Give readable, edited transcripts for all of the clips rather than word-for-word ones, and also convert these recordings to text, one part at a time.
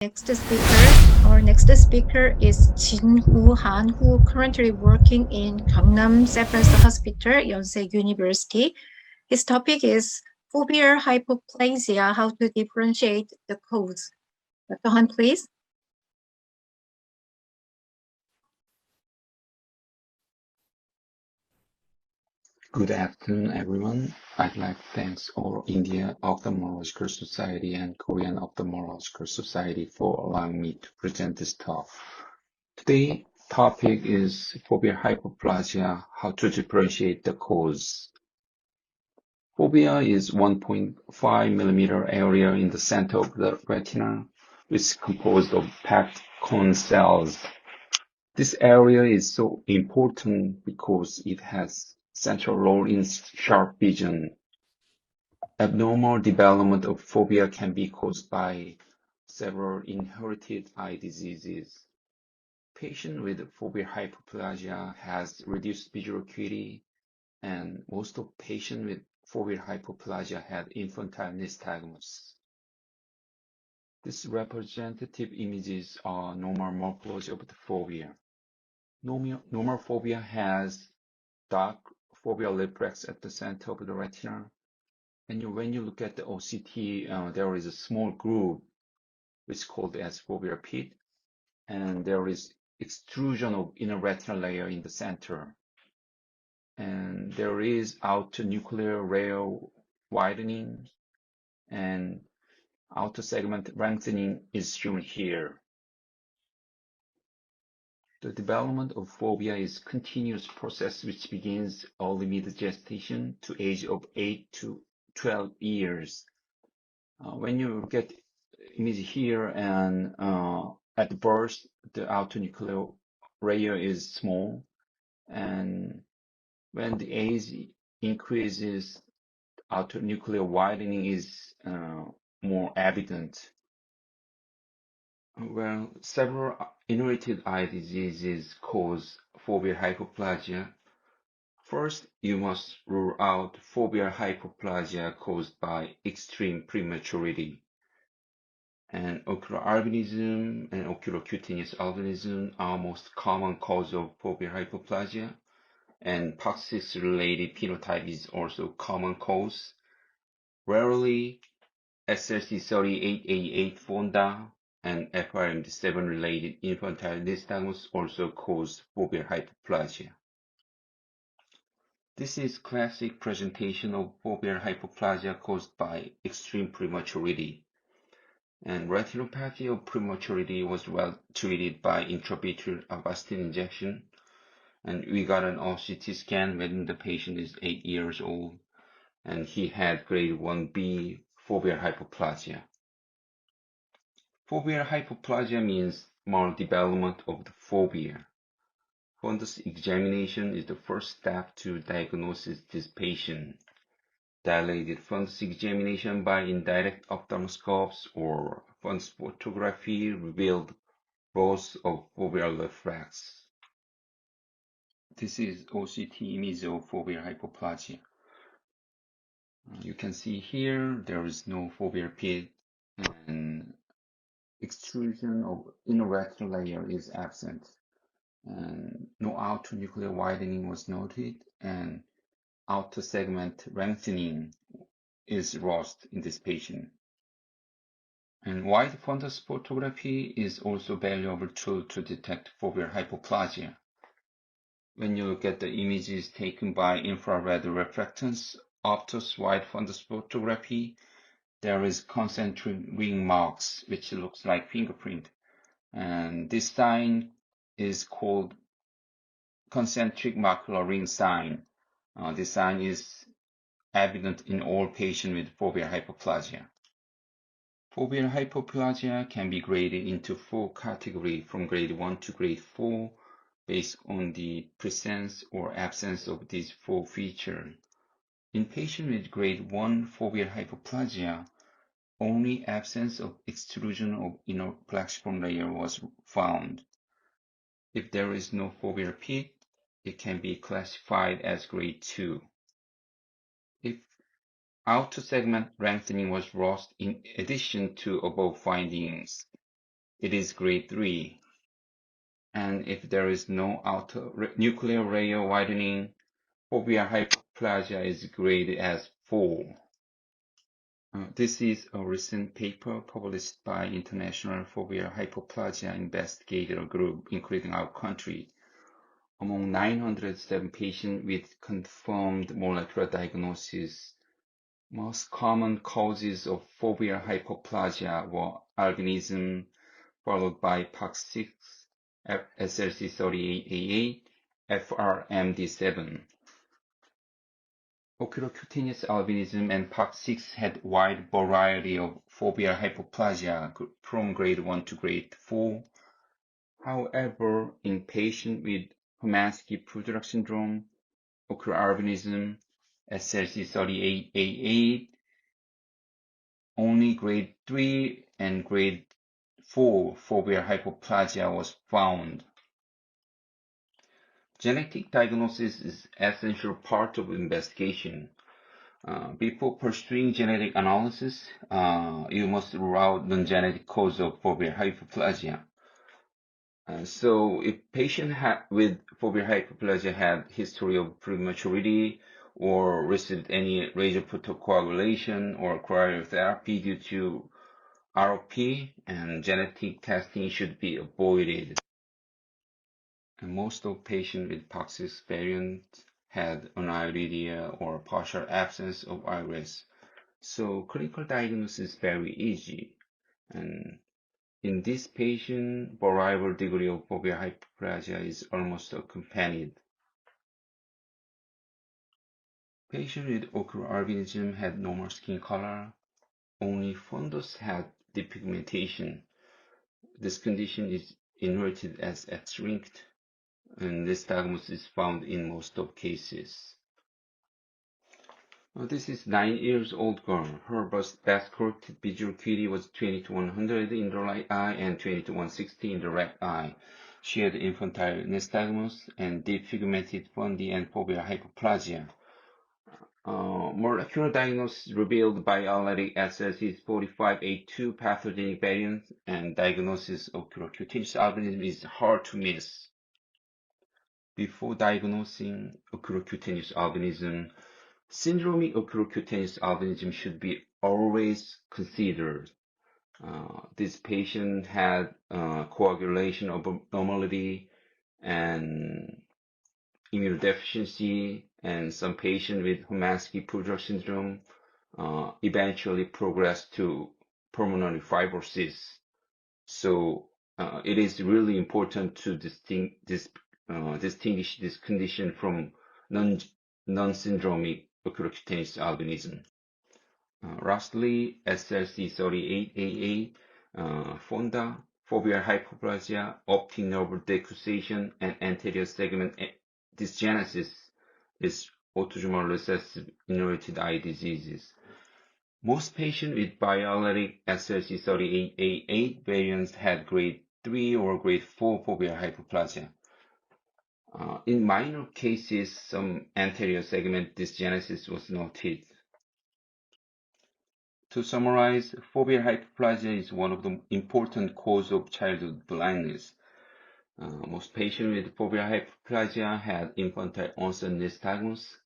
Our next speaker is Jinu Han, who currently working in Gangnam Severance Hospital, Yonsei University. His topic is foveal hypoplasia, how to differentiate the cause. Dr. Han, please. Good afternoon, everyone. I'd like to thank all Indian Ophthalmological Society and Korean Ophthalmological Society for allowing me to present this talk. Today's topic is foveal hypoplasia, how to differentiate the cause. Fovea is 1.5 millimeter area in the center of the retina, which is composed of packed cone cells. This area is so important because it has central role in sharp vision. Abnormal development of fovea can be caused by several inherited eye diseases. Patient with foveal hypoplasia has reduced visual acuity, and most of patients with foveal hypoplasia had infantile nystagmus. These representative images are normal morphology of the fovea. Normal fovea has dark foveal reflex at the center of the retina. And when you look at the OCT, there is a small groove which is called as foveal pit, and there is extrusion of inner retinal layer in the center. And there is outer nuclear layer widening, and outer segment lengthening is shown here. The development of fovea is a continuous process which begins early mid-gestation to age of 8 to 12 years. When you get image here and at birth, the outer nuclear layer is small, and when the age increases, outer nuclear widening is more evident. Well, several inherited eye diseases cause foveal hypoplasia. First, you must rule out foveal hypoplasia caused by extreme prematurity. And ocular albinism and ocular cutaneous albinism are most common cause of foveal hypoplasia, and POX6-related phenotype is also common cause. Rarely, SLC38A8 fonda and FRMD7-related infantile nystagmus also cause foveal hypoplasia. This is classic presentation of foveal hypoplasia caused by extreme prematurity. And retinopathy of prematurity was well treated by intravitreal Avastin injection. And we got an OCT scan when the patient is 8 years old, and he had grade 1B foveal hypoplasia. Foveal hypoplasia means maldevelopment of the fovea. Fundus examination is the first step to diagnose this patient. Dilated fundus examination by indirect ophthalmoscopes or fundus photography revealed loss of foveal reflex. This is OCT image of foveal hypoplasia. You can see here there is no foveal pit, and extrusion of inner retinal layer is absent, and no outer nuclear widening was noted, and outer segment lengthening is lost in this patient. And wide fundus photography is also a valuable tool to detect foveal hypoplasia. When you look at the images taken by infrared reflectance after wide fundus photography, there is concentric ring marks, which looks like fingerprint. And this sign is called concentric macular ring sign. This sign is evident in all patients with foveal hypoplasia. Foveal hypoplasia can be graded into 4 categories from grade 1 to grade 4 based on the presence or absence of these 4 features. In patients with grade 1 foveal hypoplasia, only absence of extrusion of inner plexiform layer was found. If there is no foveal pit, it can be classified as grade 2. If outer segment lengthening was lost in addition to above findings, it is grade 3. And if there is no outer nuclear layer widening, foveal hypoplasia is graded as 4. This is a recent paper published by International Foveal Hypoplasia Investigator Group, including our country. Among 907 patients with confirmed molecular diagnosis, most common causes of foveal hypoplasia were albinism, followed by POX6, SLC38A8, FRMD7. Oculocutaneous albinism and POX6 had wide variety of foveal hypoplasia from grade 1 to grade 4. However, in patients with Hermansky-Pudrak syndrome, ocular albinism, SLC38A8, only grade 3 and grade 4 foveal hypoplasia was found. Genetic diagnosis is an essential part of investigation. Before pursuing genetic analysis, you must rule out non-genetic cause of foveal hypoplasia. So if patient with foveal hypoplasia had history of prematurity or received any razor photocoagulation or cryotherapy due to ROP, and genetic testing should be avoided. And most of patients with POX6 variant had aniridia or partial absence of iris. So clinical diagnosis is very easy. And in this patient, variable degree of foveal hypoplasia is almost accompanied. Patient with ocular albinism had normal skin color. Only fundus had depigmentation. This condition is inherited as X-linked, and this diagnosis is found in most of cases. This is 9-year-old girl. Her best corrected visual acuity was 20 to 100 in the right eye and 20 to 160 in the left eye. She had infantile nystagmus and deep pigmented fundi and foveal hypoplasia. Molecular diagnosis revealed biallelic SLC45A2 pathogenic variant, and diagnosis of oculocutaneous albinism is hard to miss. Before diagnosing oculocutaneous albinism, syndromic oculocutaneous albinism should be always considered. This patient had coagulation abnormality and immunodeficiency, and some patient with Hermansky-Pudrak syndrome eventually progressed to pulmonary fibrosis. So it is really important to distinguish this condition from non-syndromic oculocutaneous albinism. Lastly, SLC38AA, fonda, foveal hypoplasia, optic nerve decussation, and anterior segment dysgenesis is autosomal recessive inherited eye diseases. Most patients with biallelic SLC38A8 variants had grade 3 or grade 4 foveal hypoplasia. In minor cases, some anterior segment dysgenesis was noted. To summarize, foveal hypoplasia is one of the important causes of childhood blindness. Most patients with foveal hypoplasia had infantile onset nystagmus.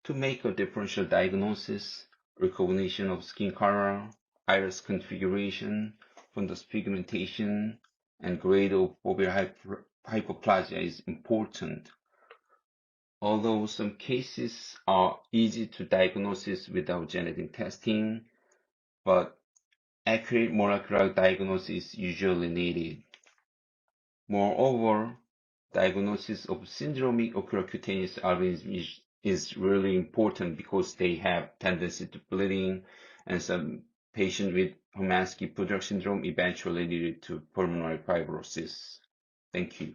To make a differential diagnosis, recognition of skin color, iris configuration, fundus pigmentation, and grade of foveal hypoplasia is important. Although some cases are easy to diagnose without genetic testing, but accurate molecular diagnosis is usually needed. Moreover, diagnosis of syndromic oculocutaneous albinism is really important because they have tendency to bleeding, and some patients with Hermansky-Pudrak syndrome eventually lead to pulmonary fibrosis. Thank you.